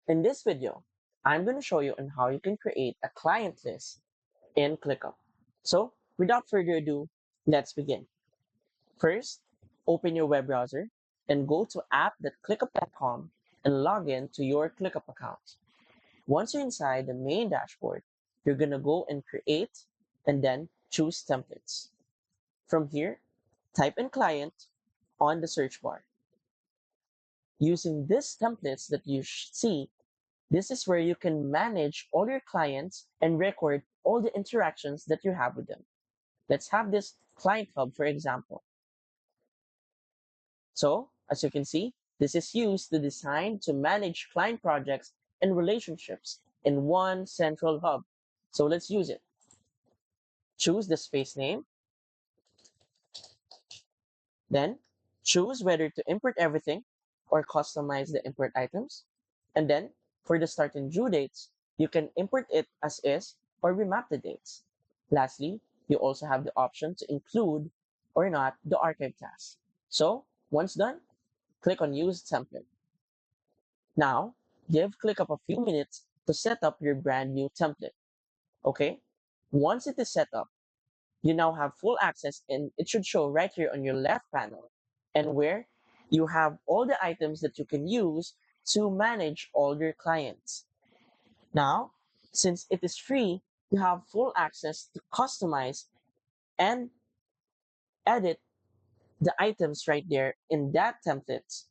In this video, I'm going to show you on how you can create a client list in ClickUp. So without further ado, let's begin. First, open your web browser and go to app.clickup.com and log in to your ClickUp account. Once you're inside the main dashboard, you're going to go and create and then choose templates. From here, type in client on the search bar. Using these templates that you see, this is where you can manage all your clients and record all the interactions that you have with them. Let's have this client hub, for example. So, as you can see, this is used to design to manage client projects and relationships in one central hub. So let's use it. Choose the space name, then choose whether to import everything or customize the import items. And then for the start and due dates, you can import it as is or remap the dates. Lastly, you also have the option to include or not the archive task. So once done, click on Use Template. Now, give ClickUp a few minutes to set up your brand new template. Okay? Once it is set up, you now have full access and it should show right here on your left panel and where you have all the items that you can use to manage all your clients. Now, since it is free, you have full access to customize and edit the items right there in that template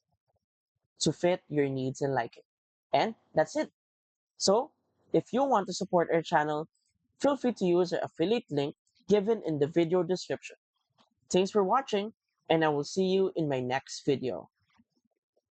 to fit your needs and liking. And that's it. So, if you want to support our channel, feel free to use our affiliate link given in the video description. Thanks for watching, and I will see you in my next video.